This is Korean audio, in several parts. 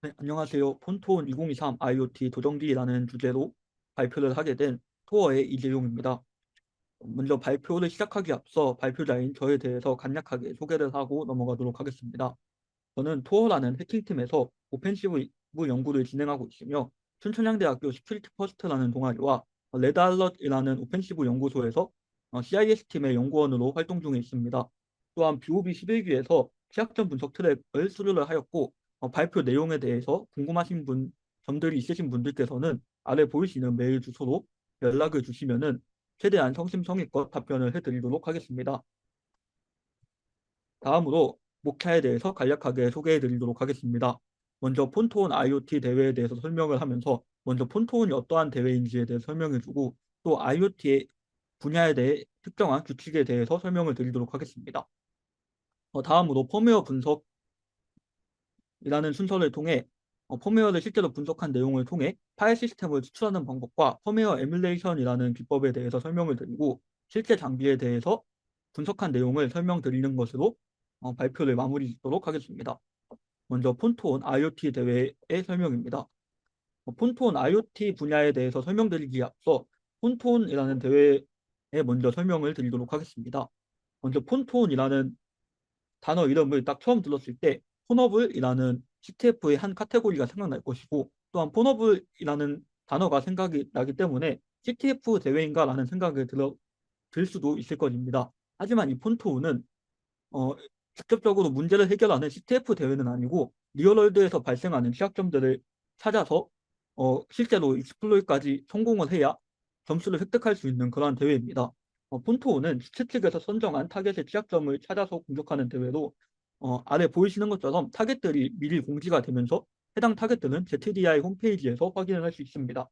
네, 안녕하세요. 폰톤 2023 IoT 도전기라는 주제로 발표를 하게 된 토어의 이재용입니다. 먼저 발표를 시작하기 앞서 발표자인 저에 대해서 간략하게 소개를 하고 넘어가도록 하겠습니다. 저는 토어라는 해킹팀에서 오펜시브 연구를 진행하고 있으며 춘천향대학교 시큐리티 퍼스트라는 동아리와 레드알럿이라는 오펜시브 연구소에서 CIS팀의 연구원으로 활동 중에 있습니다. 또한 BOB 11기에서 취약점 분석 트랙을 수료를 하였고 발표 내용에 대해서 궁금하신 점들이 있으신 분들께서는 아래 보이시는 메일 주소로 연락을 주시면은 최대한 성심성의껏 답변을 해드리도록 하겠습니다. 다음으로 목차에 대해서 간략하게 소개해 드리도록 하겠습니다. 먼저 폰토온 IoT 대회에 대해서 설명을 하면서 먼저 폰토온이 어떠한 대회인지에 대해 설명해 주고 또 IoT의 분야에 대해 특정한 규칙에 대해서 설명을 드리도록 하겠습니다. 다음으로 펌웨어 분석이라는 순서를 통해 펌웨어를 실제로 분석한 내용을 통해 파일 시스템을 추출하는 방법과 펌웨어 에뮬레이션이라는 기법에 대해서 설명을 드리고 실제 장비에 대해서 분석한 내용을 설명드리는 것으로 발표를 마무리 짓도록 하겠습니다. 먼저 폰토온 IoT 대회의 설명입니다. 폰토온 IoT 분야에 대해서 설명드리기에 앞서 폰토온이라는 대회에 먼저 설명을 드리도록 하겠습니다. 먼저 폰토온이라는 단어 이름을 딱 처음 들었을 때 폰어블이라는 CTF의 한 카테고리가 생각날 것이고 또한 폰어블이라는 단어가 생각이 나기 때문에 CTF 대회인가라는 생각이 들 수도 있을 것입니다. 하지만 이 폰토온은 어, 직접적으로 문제를 해결하는 CTF 대회는 아니고 리얼월드에서 발생하는 취약점들을 찾아서 실제로 익스플로이까지 성공을 해야 점수를 획득할 수 있는 그러한 대회입니다. 폰토는 주최 측에서 선정한 타겟의 취약점을 찾아서 공격하는 대회로 아래 보이시는 것처럼 타겟들이 미리 공지가 되면서 해당 타겟들은 ZDI 홈페이지에서 확인을 할 수 있습니다.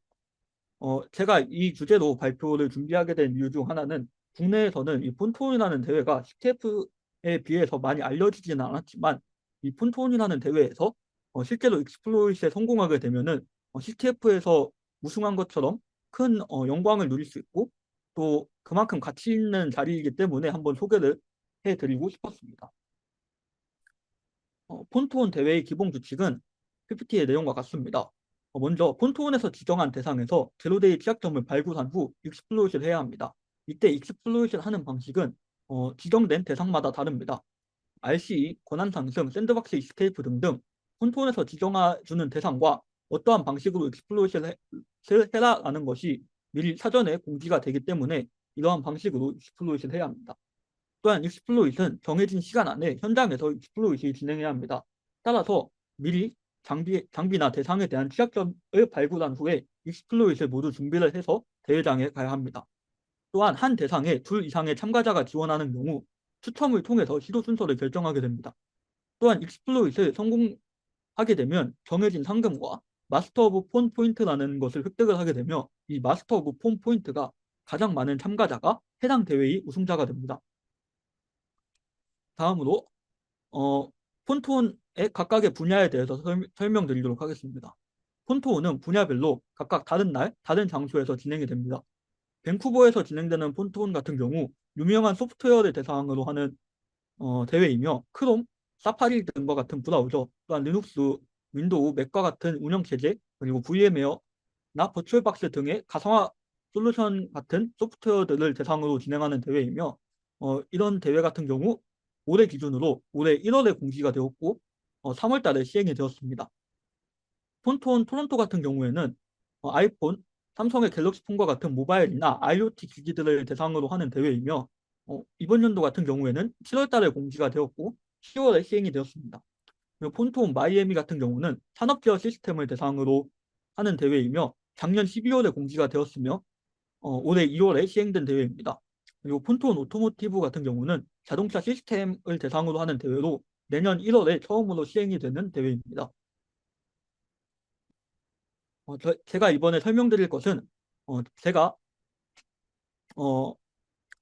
제가 이 주제로 발표를 준비하게 된 이유 중 하나는 국내에서는 이 폰톤이라는 대회가 CTF에 비해서 많이 알려지지는 않았지만 이 폰톤이라는 대회에서 실제로 익스플로잇에 성공하게 되면은 CTF에서 우승한 것처럼 큰 영광을 누릴 수 있고 또 그만큼 가치 있는 자리이기 때문에 한번 소개를 해드리고 싶었습니다. 폰토온 대회의 기본 규칙은 PPT의 내용과 같습니다. 먼저 폰토온에서 지정한 대상에서 제로데이 취약점을 발굴한 후 익스플로잇을 해야 합니다. 이때 익스플로잇을 하는 방식은 지정된 대상마다 다릅니다. RCE, 권한 상승, 샌드박스 이스케이프 등등 폰토온에서 지정해주는 대상과 어떠한 방식으로 익스플로잇을 해라라는 것이 미리 사전에 공지가 되기 때문에 이러한 방식으로 익스플로잇을 해야 합니다. 또한 익스플로잇은 정해진 시간 안에 현장에서 익스플로잇이 진행해야 합니다. 따라서 미리 장비나 대상에 대한 취약점을 발굴한 후에 익스플로잇을 모두 준비를 해서 대회장에 가야 합니다. 또한 한 대상에 둘 이상의 참가자가 지원하는 경우 추첨을 통해서 시도 순서를 결정하게 됩니다. 또한 익스플로잇을 성공하게 되면 정해진 상금과 마스터 오브 폰 포인트라는 것을 획득을 하게 되며 이 마스터 오브 폰 포인트가 가장 많은 참가자가 해당 대회의 우승자가 됩니다. 다음으로 폰톤의 각각의 분야에 대해서 설명드리도록 하겠습니다. 폰톤은 분야별로 각각 다른 날, 다른 장소에서 진행이 됩니다. 밴쿠버에서 진행되는 폰톤 같은 경우 유명한 소프트웨어를 대상으로 하는 대회이며 크롬, 사파리 등과 같은 브라우저, 또한 리눅스, 윈도우, 맥과 같은 운영체제, 그리고 VM웨어나 버추얼박스 등의 가상화 솔루션 같은 소프트웨어들을 대상으로 진행하는 대회이며 이런 대회 같은 경우 올해 기준으로 올해 1월에 공지가 되었고 3월 달에 시행이 되었습니다. 폰톤 토론토 같은 경우에는 아이폰, 삼성의 갤럭시 폰과 같은 모바일이나 IoT 기기들을 대상으로 하는 대회이며 이번 연도 같은 경우에는 7월 달에 공지가 되었고 10월에 시행이 되었습니다. 그리고 폰톤 마이애미 같은 경우는 산업기업 시스템을 대상으로 하는 대회이며 작년 12월에 공지가 되었으며 올해 2월에 시행된 대회입니다. 그리고 폰톤 오토모티브 같은 경우는 자동차 시스템을 대상으로 하는 대회로 내년 1월에 처음으로 시행이 되는 대회입니다. 제가 이번에 설명드릴 것은 제가 어,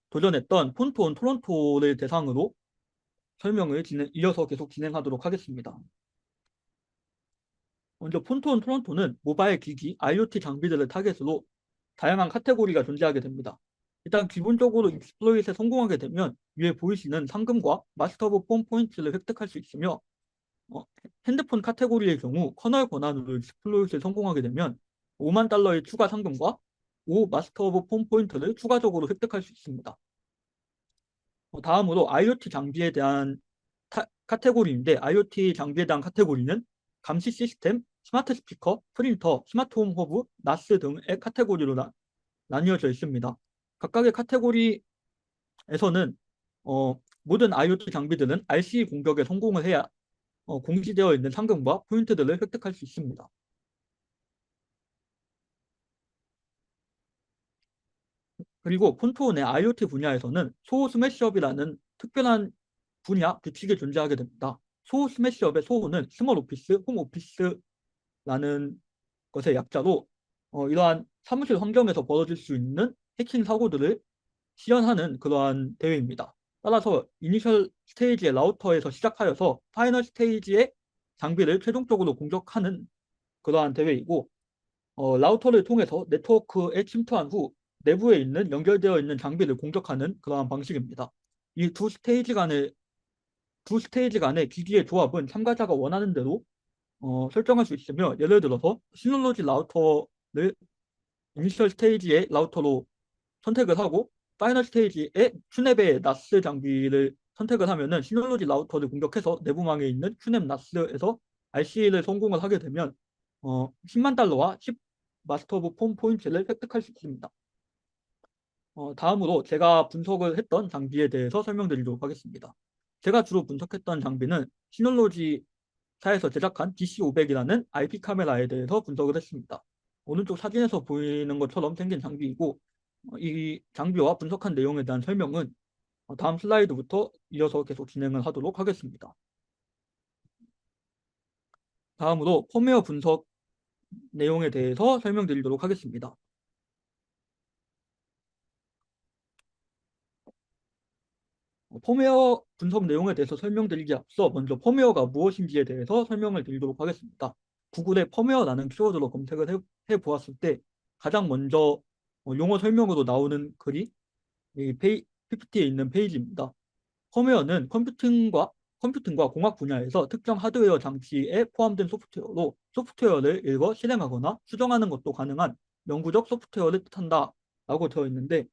도전했던 폰톤 토론토를 대상으로 설명을 이어서 계속 진행하도록 하겠습니다. 먼저 폰톤 토론토는 모바일 기기, IoT 장비들을 타겟으로 다양한 카테고리가 존재하게 됩니다. 일단 기본적으로 익스플로잇에 성공하게 되면 위에 보이시는 상금과 마스터 오브 폰 포인트를 획득할 수 있으며 어, 핸드폰 카테고리의 경우 커널 권한으로 디플로이트에 성공하게 되면 5만 달러의 추가 상금과 5 마스터 오브 폰 포인트를 추가적으로 획득할 수 있습니다. 다음으로 IoT 장비에 대한 카테고리인데 IoT 장비에 대한 카테고리는 감시 시스템, 스마트 스피커, 프린터, 스마트홈 허브, 나스 등의 카테고리로 나뉘어져 있습니다. 각각의 카테고리에서는 모든 IoT 장비들은 RC 공격에 성공을 해야 공시되어 있는 상금과 포인트들을 획득할 수 있습니다. 그리고 폰토온의 IoT 분야에서는 소호 스매시업이라는 특별한 분야 규칙이 존재하게 됩니다. 소호 스매시업의 소호는 스몰 오피스, 홈 오피스라는 것의 약자로 이러한 사무실 환경에서 벌어질 수 있는 해킹 사고들을 시연하는 그러한 대회입니다. 따라서 이니셜 스테이지의 라우터에서 시작하여서 파이널 스테이지의 장비를 최종적으로 공격하는 그러한 대회이고 라우터를 통해서 네트워크에 침투한 후 내부에 있는 연결되어 있는 장비를 공격하는 그러한 방식입니다. 이 두 스테이지 간의 기기의 조합은 참가자가 원하는 대로 설정할 수 있으며 예를 들어서 시놀로지 라우터를 이니셜 스테이지의 라우터로 선택을 하고 파이널 스테이지의 큐넵의 나스 장비를 선택을 하면은 시놀로지 라우터를 공격해서 내부망에 있는 큐넵 나스에서 RC를 성공을 하게 되면 10만 달러와 10 마스터 오브 폰 포인트를 획득할 수 있습니다. 다음으로 제가 분석을 했던 장비에 대해서 설명드리도록 하겠습니다. 제가 주로 분석했던 장비는 시놀로지사에서 제작한 DC500이라는 IP 카메라에 대해서 분석을 했습니다. 오른쪽 사진에서 보이는 것처럼 생긴 장비이고 이 장비와 분석한 내용에 대한 설명은 다음 슬라이드부터 이어서 계속 진행을 하도록 하겠습니다. 다음으로 펌웨어 분석 내용에 대해서 설명드리도록 하겠습니다. 펌웨어 분석 내용에 대해서 설명드리기 앞서 먼저 펌웨어가 무엇인지에 대해서 설명을 드리도록 하겠습니다. 구글에 펌웨어라는 키워드로 검색을 해보았을 때 가장 먼저 용어 설명으로 나오는 글이 이 PPT에 있는 페이지입니다. 펌웨어는 컴퓨팅과 공학 분야에서 특정 하드웨어 장치에 포함된 소프트웨어로 소프트웨어를 읽어 실행하거나 수정하는 것도 가능한 영구적 소프트웨어를 뜻한다 라고 되어 있는데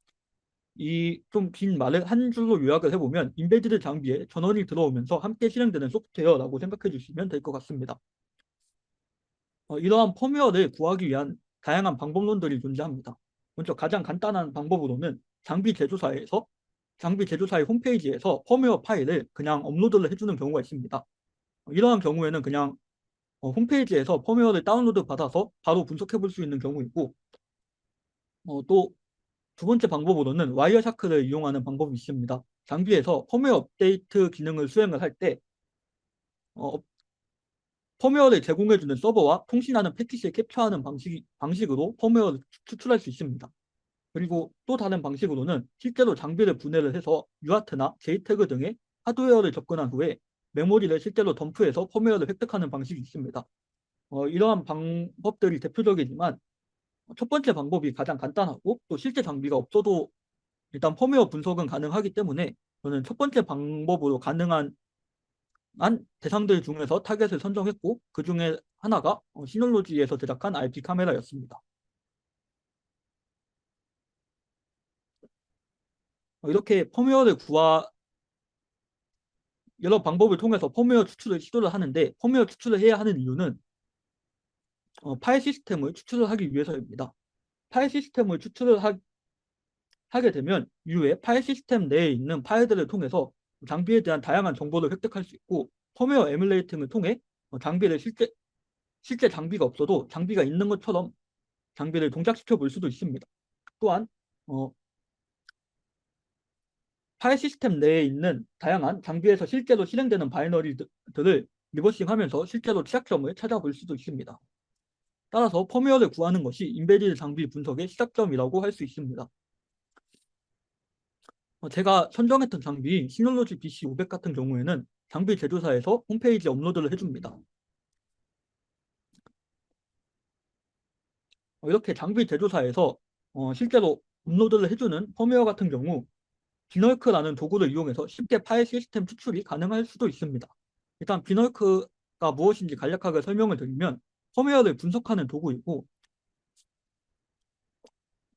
이 좀 긴 말을 한 줄로 요약을 해보면 인베디드 장비에 전원이 들어오면서 함께 실행되는 소프트웨어라고 생각해 주시면 될 것 같습니다. 이러한 펌웨어를 구하기 위한 다양한 방법론들이 존재합니다. 먼저 가장 간단한 방법으로는 장비 제조사의 홈페이지에서 펌웨어 파일을 그냥 업로드를 해주는 경우가 있습니다. 이러한 경우에는 그냥 홈페이지에서 펌웨어를 다운로드 받아서 바로 분석해 볼 수 있는 경우이고 또 두 번째 방법으로는 와이어샤크를 이용하는 방법이 있습니다. 장비에서 펌웨어 업데이트 기능을 수행을 할 때 펌웨어를 제공해주는 서버와 통신하는 패킷을 캡처하는 방식으로 펌웨어를 추출할 수 있습니다. 그리고 또 다른 방식으로는 실제로 장비를 분해를 해서 UART나 JTAG 등의 하드웨어를 접근한 후에 메모리를 실제로 덤프해서 펌웨어를 획득하는 방식이 있습니다. 이러한 방법들이 대표적이지만 첫 번째 방법이 가장 간단하고 또 실제 장비가 없어도 일단 펌웨어 분석은 가능하기 때문에 저는 첫 번째 방법으로 가능한 대상들 중에서 타겟을 선정했고 그 중에 하나가 시놀로지에서 제작한 IP 카메라였습니다. 이렇게 여러 방법을 통해서 펌웨어 추출을 시도를 하는데 펌웨어 추출을 해야 하는 이유는 파일 시스템을 추출을 하기 위해서입니다. 파일 시스템을 하게 되면 이후에 파일 시스템 내에 있는 파일들을 통해서 장비에 대한 다양한 정보를 획득할 수 있고 펌웨어 에뮬레이팅을 통해 장비를 실제 장비가 없어도 장비가 있는 것처럼 장비를 동작시켜 볼 수도 있습니다. 또한 파일 시스템 내에 있는 다양한 장비에서 실제로 실행되는 바이너리들을 리버싱하면서 실제로 시작점을 찾아볼 수도 있습니다. 따라서 펌웨어를 구하는 것이 인베디드 장비 분석의 시작점이라고 할 수 있습니다. 제가 선정했던 장비 시놀로지 BC500 같은 경우에는 장비 제조사에서 홈페이지에 업로드를 해줍니다. 이렇게 장비 제조사에서 실제로 업로드를 해주는 펌웨어 같은 경우 비널크라는 도구를 이용해서 쉽게 파일 시스템 추출이 가능할 수도 있습니다. 일단 펌웨어가 무엇인지 간략하게 설명을 드리면 펌웨어를 분석하는 도구이고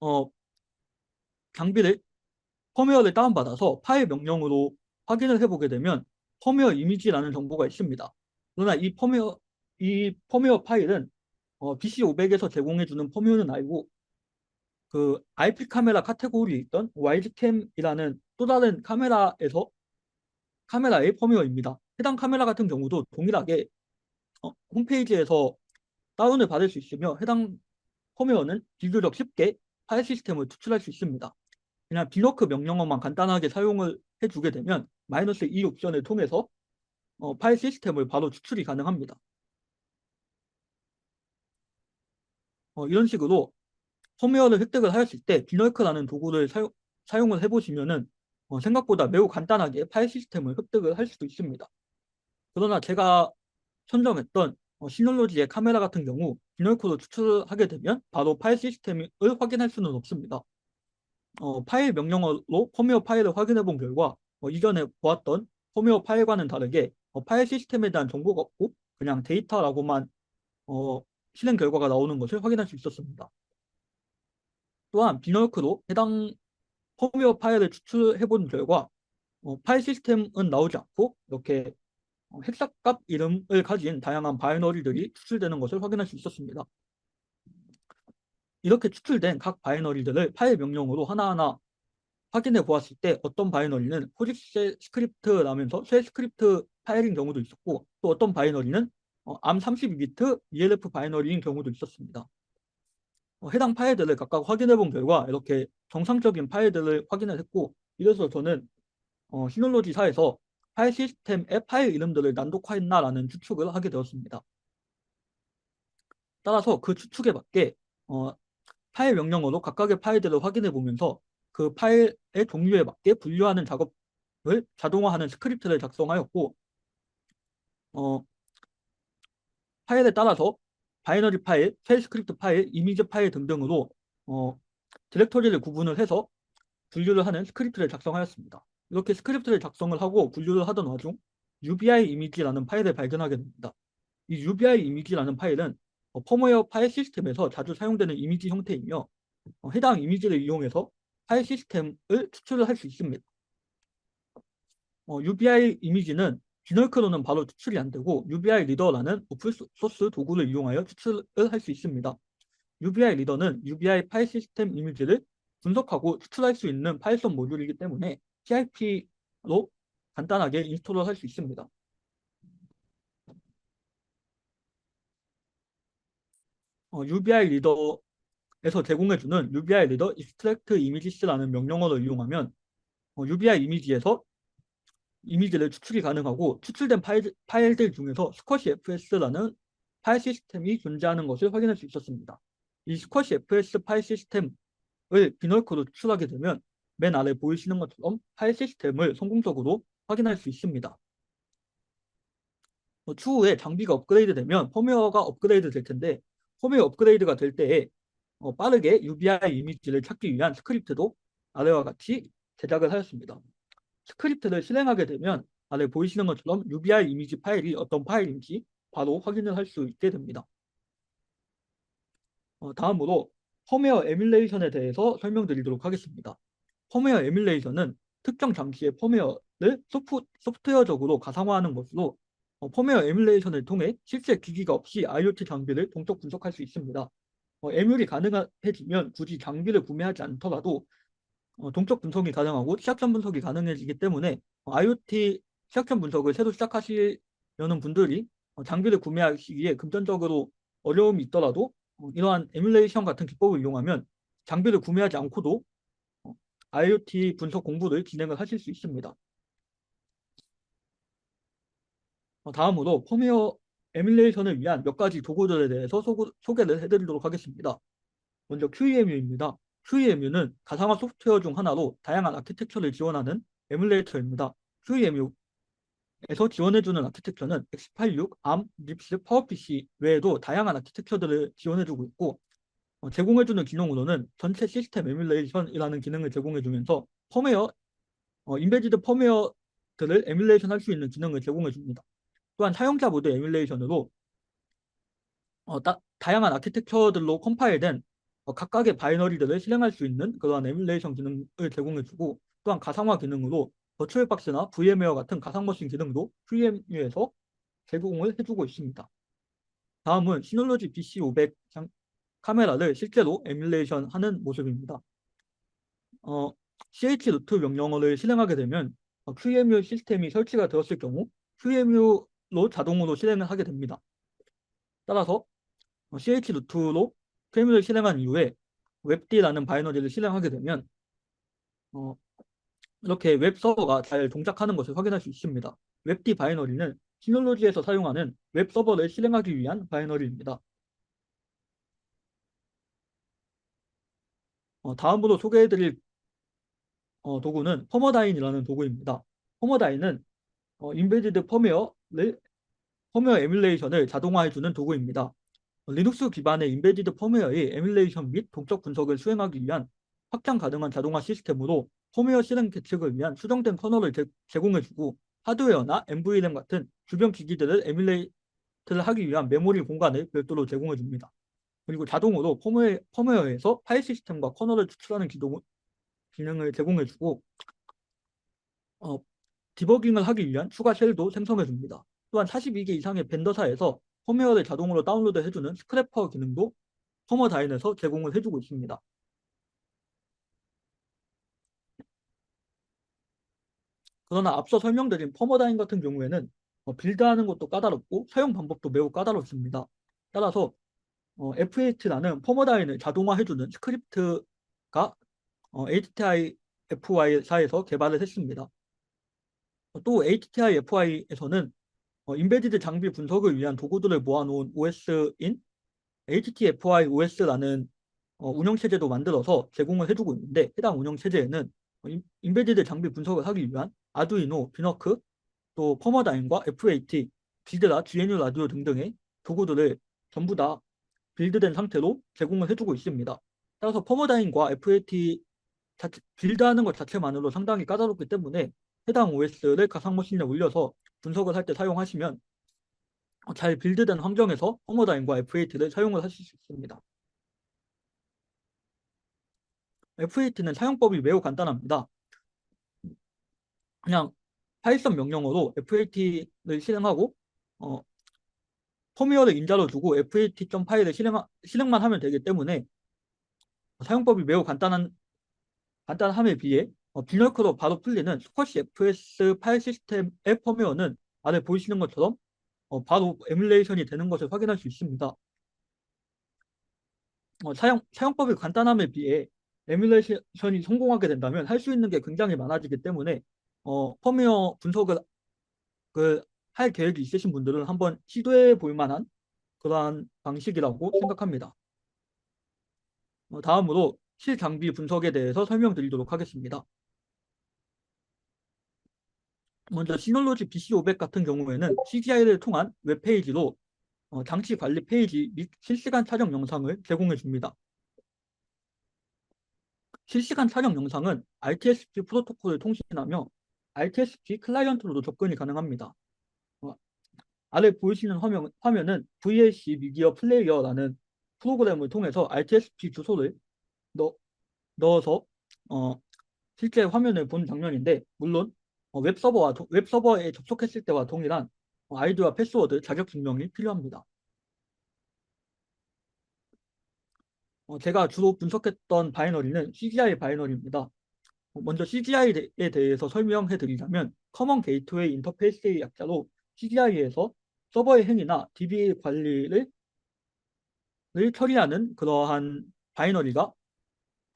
어, 장비를 펌웨어를 다운받아서 파일 명령으로 확인을 해보게 되면 펌웨어 이미지라는 정보가 있습니다. 그러나 이 펌웨어 파일은 BC500에서 제공해주는 펌웨어는 아니고 그 IP 카메라 카테고리에 있던 와이드캠이라는 또 다른 카메라의 펌웨어입니다. 해당 카메라 같은 경우도 동일하게 홈페이지에서 다운을 받을 수 있으며 해당 펌웨어는 비교적 쉽게 파일 시스템을 추출할 수 있습니다. 그냥 비노크 명령어만 간단하게 사용을 해주게 되면 -E 옵션을 통해서 파일 시스템을 바로 추출이 가능합니다. 이런 식으로 펌웨어를 획득을 하였을 때 비널크라는 도구를 사용을 해보시면은 생각보다 매우 간단하게 파일 시스템을 획득을 할 수도 있습니다. 그러나 제가 선정했던 시놀로지의 카메라 같은 경우 비널크로 추출하게 되면 바로 파일 시스템을 확인할 수는 없습니다. 파일 명령어로 펌웨어 파일을 확인해 본 결과 이전에 보았던 펌웨어 파일과는 다르게 파일 시스템에 대한 정보가 없고 그냥 데이터라고만 실행 결과가 나오는 것을 확인할 수 있었습니다. 또한 비널크로 해당 펌웨어 파일을 추출해 본 결과 파일 시스템은 나오지 않고 이렇게 헥사값 이름을 가진 다양한 바이너리들이 추출되는 것을 확인할 수 있었습니다. 이렇게 추출된 각 바이너리들을 파일 명령으로 하나하나 확인해 보았을 때 어떤 바이너리는 포직스 스크립트라면서 쉘 스크립트 파일인 경우도 있었고 또 어떤 바이너리는 ARM32비트 ELF 바이너리인 경우도 있었습니다. 해당 파일들을 각각 확인해 본 결과 이렇게 정상적인 파일들을 확인을 했고 이래서 저는 시놀로지사에서 파일 시스템의 파일 이름들을 난독화했나라는 추측을 하게 되었습니다. 따라서 그 추측에 맞게 파일 명령어로 각각의 파일들을 확인해 보면서 그 파일의 종류에 맞게 분류하는 작업을 자동화하는 스크립트를 작성하였고 파일에 따라서 바이너리 파일, 쉘 스크립트 파일, 이미지 파일 등등으로 디렉토리를 구분을 해서 분류를 하는 스크립트를 작성하였습니다. 이렇게 스크립트를 작성을 하고 분류를 하던 와중 UBI 이미지라는 파일을 발견하게 됩니다. 이 UBI 이미지라는 파일은 펌웨어 파일 시스템에서 자주 사용되는 이미지 형태이며 해당 이미지를 이용해서 파일 시스템을 추출을 할 수 있습니다. UBI 이미지는 비널크로는 바로 추출이 안 되고 UBI 리더라는 오픈소스 도구를 이용하여 추출을 할 수 있습니다. UBI 리더는 UBI 파일 시스템 이미지를 분석하고 추출할 수 있는 파이썬 모듈이기 때문에 PIP로 간단하게 인스톨을 할 수 있습니다. UBI 리더에서 제공해주는 UBI 리더 extract images라는 명령어를 이용하면 UBI 이미지에서 이미지를 추출이 가능하고 추출된 파일들 중에서 스쿼시 FS라는 파일 시스템이 존재하는 것을 확인할 수 있었습니다. 이 스쿼시 FS 파일 시스템을 비널크로 추출하게 되면 맨 아래 보이시는 것처럼 파일 시스템을 성공적으로 확인할 수 있습니다. 추후에 장비가 업그레이드 되면 펌웨어가 업그레이드 될 텐데 펌웨어 업그레이드가 될 때에 빠르게 UBI 이미지를 찾기 위한 스크립트도 아래와 같이 제작을 하였습니다. 스크립트를 실행하게 되면 아래 보이시는 것처럼 UBI 이미지 파일이 어떤 파일인지 바로 확인을 할 수 있게 됩니다. 다음으로 펌웨어 에뮬레이션에 대해서 설명드리도록 하겠습니다. 펌웨어 에뮬레이션은 특정 장치의 펌웨어를 소프트웨어적으로 가상화하는 것으로 펌웨어 에뮬레이션을 통해 실제 기기가 없이 IoT 장비를 동적 분석할 수 있습니다. 에뮬이 가능해지면 굳이 장비를 구매하지 않더라도 동적 분석이 가능하고 시약점 분석이 가능해지기 때문에 IoT 시약점 분석을 새로 시작하시려는 분들이 장비를 구매하시기에 금전적으로 어려움이 있더라도 이러한 에뮬레이션 같은 기법을 이용하면 장비를 구매하지 않고도 IoT 분석 공부를 진행을 하실 수 있습니다. 다음으로 펌웨어 에뮬레이션을 위한 몇 가지 도구들에 대해서 소개를 해드리도록 하겠습니다. 먼저 QEMU입니다. QEMU는 가상화 소프트웨어 중 하나로 다양한 아키텍처를 지원하는 에뮬레이터입니다. QEMU에서 지원해주는 아키텍처는 x86, ARM, MIPS, PowerPC 외에도 다양한 아키텍처들을 지원해주고 있고 제공해주는 기능으로는 전체 시스템 에뮬레이션이라는 기능을 제공해주면서 인베디드 펌웨어들을 에뮬레이션 할 수 있는 기능을 제공해줍니다. 또한 사용자 모드 에뮬레이션으로 다양한 아키텍처들로 컴파일된 각각의 바이너리들을 실행할 수 있는 그러한 에뮬레이션 기능을 제공해주고, 또한 가상화 기능으로 버추얼박스나 VM웨어 같은 가상머신 기능도 FreeMU에서 제공을 해주고 있습니다. 다음은 시놀로지 BC500 카메라를 실제로 에뮬레이션 하는 모습입니다. chroot 명령어를 실행하게 되면 QEMU 시스템이 설치가 되었을 경우 QEMU로 자동으로 실행을 하게 됩니다. 따라서 chroot로 QEMU를 실행한 이후에 웹D라는 바이너리를 실행하게 되면 이렇게 웹 서버가 잘 동작하는 것을 확인할 수 있습니다. 웹D 바이너리는 시놀로지에서 사용하는 웹 서버를 실행하기 위한 바이너리입니다. 다음으로 소개해드릴 도구는 퍼머다인이라는 도구입니다. 퍼머다인은 인베디드 펌웨어 에뮬레이션을 자동화해주는 도구입니다. 리눅스 기반의 인베디드 펌웨어의 에뮬레이션 및 동적 분석을 수행하기 위한 확장 가능한 자동화 시스템으로 펌웨어 실행 계측을 위한 수정된 커널을 제공해주고, 하드웨어나 NVRAM 같은 주변 기기들을 에뮬레이트를 하기 위한 메모리 공간을 별도로 제공해줍니다. 그리고 자동으로 펌웨어에서 파일 시스템과 커널을 추출하는 기능을 제공해주고, 디버깅을 하기 위한 추가 쉘도 생성해줍니다. 또한 42개 이상의 벤더사에서 펌웨어를 자동으로 다운로드해주는 스크래퍼 기능도 퍼머다인에서 제공을 해주고 있습니다. 그러나 앞서 설명드린 퍼머다인 같은 경우에는 빌드하는 것도 까다롭고 사용 방법도 매우 까다롭습니다. 따라서 F8라는 퍼머다인을 자동화해주는 스크립트가 HTI FY사에서 개발을 했습니다. 또 HTI FY에서는 인베디드 장비 분석을 위한 도구들을 모아놓은 OS인 HTFI OS라는 운영체제도 만들어서 제공을 해주고 있는데, 해당 운영체제에는 인베디드 장비 분석을 하기 위한 아두이노, 비너크, 또 퍼머다인과 F8, 빌드라, GNU 라디오 등등의 도구들을 전부 다 빌드된 상태로 제공을 해주고 있습니다. 따라서 퍼머다인과 F8 빌드하는 것 자체만으로 상당히 까다롭기 때문에 해당 OS를 가상머신에 올려서 분석을 할 때 사용하시면 잘 빌드된 환경에서 퍼머다인과 F8를 사용을 하실 수 있습니다. F8는 사용법이 매우 간단합니다. 그냥 파이썬 명령어로 F8를 실행하고 펌웨어를 인자로 두고 F8 파일을 실행만 하면 되기 때문에 사용법이 매우 간단함에 비해 비널크로 바로 풀리는 스쿼시 FS 파일 시스템의 펌웨어는 아래 보이시는 것처럼 바로 에뮬레이션이 되는 것을 확인할 수 있습니다. 사용법이 간단함에 비해 에뮬레이션이 성공하게 된다면 할 수 있는 게 굉장히 많아지기 때문에 펌웨어 분석을 할 계획이 있으신 분들은 한번 시도해 볼 만한 그러한 방식이라고 생각합니다. 다음으로 실장비 분석에 대해서 설명드리도록 하겠습니다. 먼저 시놀로지 BC500 같은 경우에는 CGI를 통한 웹페이지로 장치 관리 페이지 및 실시간 촬영 영상을 제공해 줍니다. 실시간 촬영 영상은 RTSP 프로토콜을 통신하며 RTSP 클라이언트로도 접근이 가능합니다. 아래 보이시는 화면은 VLC 미디어 플레이어라는 프로그램을 통해서 RTSP 주소를 넣어서 실제 화면을 본 장면인데, 물론 웹서버에 접속했을 때와 동일한 아이디와 패스워드, 자격 증명이 필요합니다. 제가 주로 분석했던 바이너리는 CGI 바이너리입니다. 먼저 CGI에 대해서 설명해 드리자면, 커먼 게이트웨이 인터페이스의 약자로 CGI에서 서버의 행위나 DB 관리를 처리하는 그러한 바이너리가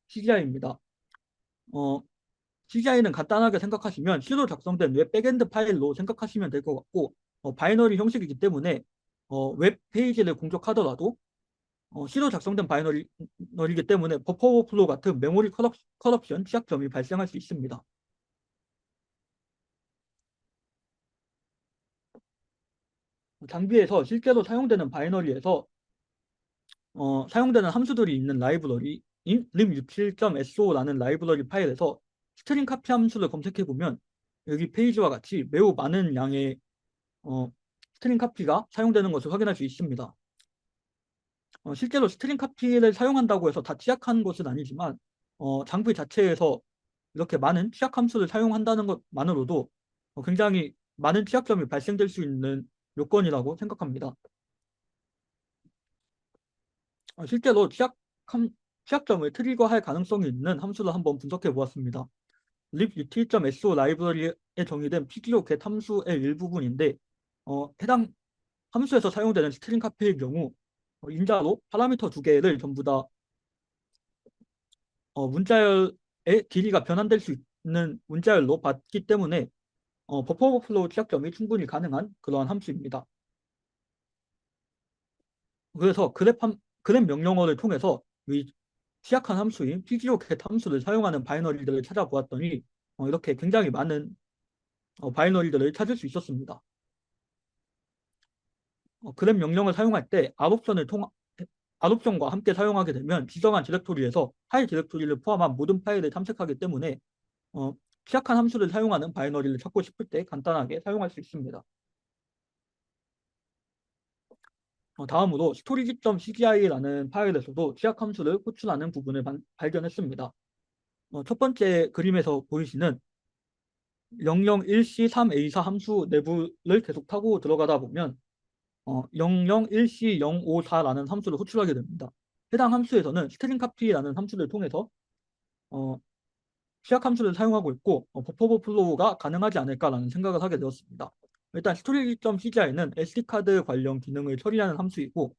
CGI입니다. CGI는 간단하게 생각하시면 C로 작성된 웹 백엔드 파일로 생각하시면 될 것 같고, 바이너리 형식이기 때문에 웹 페이지를 공격하더라도 C로 작성된 바이너리이기 때문에 버퍼 오버플로우 같은 메모리 커럽션 취약점이 발생할 수 있습니다. 장비에서 실제로 사용되는 바이너리에서 사용되는 함수들이 있는 라이브러리인 lim67.so라는 라이브러리 파일에서 스트링 카피 함수를 검색해 보면 여기 페이지와 같이 매우 많은 양의 스트링 카피가 사용되는 것을 확인할 수 있습니다. 실제로 스트링 카피를 사용한다고 해서 다 취약한 것은 아니지만 장비 자체에서 이렇게 많은 취약 함수를 사용한다는 것만으로도 굉장히 많은 취약점이 발생될 수 있는 요건이라고 생각합니다. 실제로 취약점을 트리거할 가능성이 있는 함수를 한번 분석해 보았습니다. libutil.so 라이브러리에 정의된 pgeoget 함수의 일부분인데 해당 함수에서 사용되는 스트링 카피의 경우 인자로 파라미터 두 개를 전부 다 문자열의 길이가 변환될 수 있는 문자열로 받기 때문에 버퍼 오버플로우 취약점이 충분히 가능한 그러한 함수입니다. 그래서 그랩 명령어를 통해서 이 취약한 함수인 pgeoget 함수를 사용하는 바이너리들을 찾아보았더니 이렇게 굉장히 많은 바이너리들을 찾을 수 있었습니다. 그랩 명령을 사용할 때 옵션과 함께 사용하게 되면 지정한 디렉토리에서 파일 디렉토리를 포함한 모든 파일을 탐색하기 때문에 어, 취약한 함수를 사용하는 바이너리를 찾고 싶을 때 간단하게 사용할 수 있습니다. 다음으로 storage.cgi라는 파일에서도 취약 함수를 호출하는 부분을 발견했습니다. 첫 번째 그림에서 보이시는 001C3A4 함수 내부를 계속 타고 들어가다 보면 001C054라는 함수를 호출하게 됩니다. 해당 함수에서는 스트링 카피라는 함수를 통해서 취약 함수를 사용하고 있고 버퍼 오버플로우가 가능하지 않을까라는 생각을 하게 되었습니다. 일단 storage.cgi는 SD카드 관련 기능을 처리하는 함수이고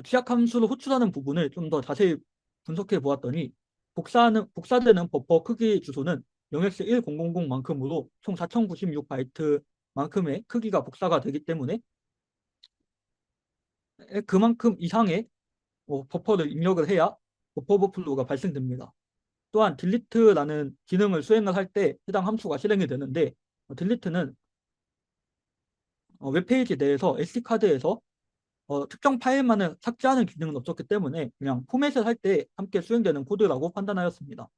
취약 함수를 호출하는 부분을 좀 더 자세히 분석해 보았더니 복사되는 버퍼 크기 주소는 0x1000만큼으로 총 4096바이트만큼의 크기가 복사가 되기 때문에 그만큼 이상의 버퍼를 입력을 해야 버퍼 오버플로우가 발생됩니다. 또한 delete라는 기능을 수행을 할 때 해당 함수가 실행이 되는데 delete는 웹페이지 내에서 SD카드에서 특정 파일만을 삭제하는 기능은 없었기 때문에 그냥 포맷을 할 때 함께 수행되는 코드라고 판단하였습니다.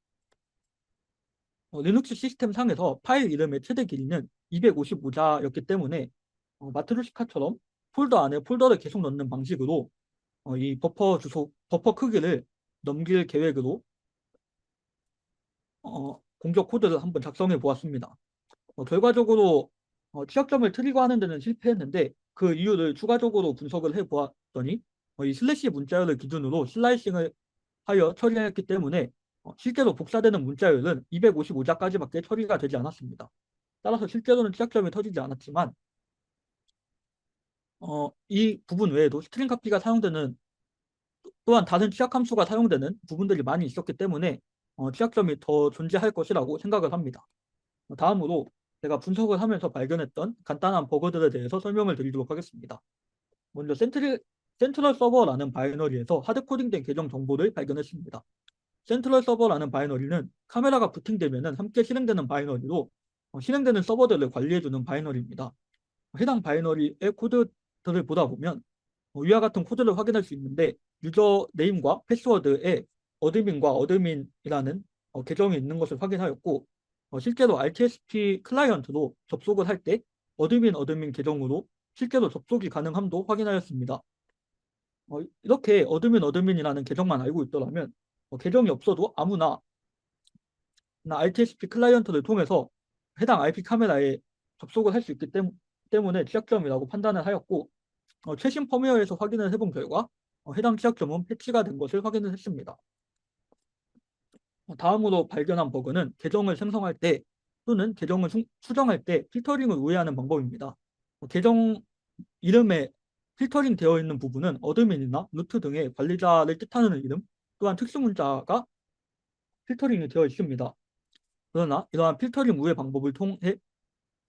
리눅스 시스템 상에서 파일 이름의 최대 길이는 255자였기 때문에 마트로시카처럼 폴더 안에 폴더를 계속 넣는 방식으로 이 버퍼 크기를 넘길 계획으로 공격 코드를 한번 작성해 보았습니다. 결과적으로 취약점을 트리거하는 데는 실패했는데 그 이유를 추가적으로 분석을 해보았더니 이 슬래시 문자열을 기준으로 슬라이싱을 하여 처리했기 때문에 실제로 복사되는 문자열은 255자까지밖에 처리가 되지 않았습니다. 따라서 실제로는 취약점이 터지지 않았지만 이 부분 외에도 스트링 카피가 사용되는 또한 다른 취약 함수가 사용되는 부분들이 많이 있었기 때문에 취약점이 더 존재할 것이라고 생각을 합니다. 다음으로 제가 분석을 하면서 발견했던 간단한 버그들에 대해서 설명을 드리도록 하겠습니다. 먼저 센트럴 서버라는 바이너리에서 하드코딩된 계정 정보를 발견했습니다. 센트럴 서버라는 바이너리는 카메라가 부팅되면 함께 실행되는 바이너리로 실행되는 서버들을 관리해주는 바이너리입니다. 해당 바이너리의 코드들을 보다 보면 위와 같은 코드를 확인할 수 있는데 유저 네임과 패스워드에 어드민과 어드민이라는 계정이 있는 것을 확인하였고 실제로 RTSP 클라이언트로 접속을 할 때 어드민 계정으로 실제로 접속이 가능함도 확인하였습니다. 이렇게 어드민이라는 계정만 알고 있더라면 계정이 없어도 아무나 RTSP 클라이언트를 통해서 해당 IP 카메라에 접속을 할 수 있기 때문에 취약점이라고 판단을 하였고 최신 펌웨어에서 확인을 해본 결과 해당 취약점은 패치가 된 것을 확인을 했습니다. 다음으로 발견한 버그는 계정을 생성할 때 또는 계정을 수정할 때 필터링을 우회하는 방법입니다. 계정 이름에 필터링 되어 있는 부분은 어드민이나 루트 등의 관리자를 뜻하는 이름 또한 특수문자가 필터링이 되어 있습니다. 그러나 이러한 필터링 우회 방법을 통해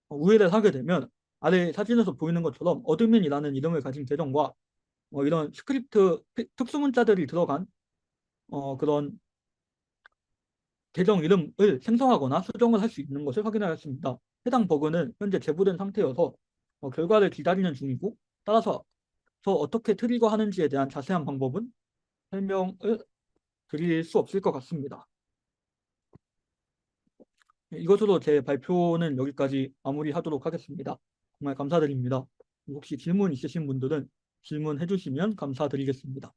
우회를 하게 되면 아래 사진에서 보이는 것처럼 어드민이라는 이름을 가진 계정과 이런 스크립트 특수문자들이 들어간 그런 계정 이름을 생성하거나 수정을 할 수 있는 것을 확인하였습니다. 해당 버그는 현재 제보된 상태여서 결과를 기다리는 중이고 따라서 어떻게 트리거하는지에 대한 자세한 방법은 설명을 드릴 수 없을 것 같습니다. 이것으로 제 발표는 여기까지 마무리하도록 하겠습니다. 정말 감사드립니다. 혹시 질문 있으신 분들은 질문해 주시면 감사드리겠습니다.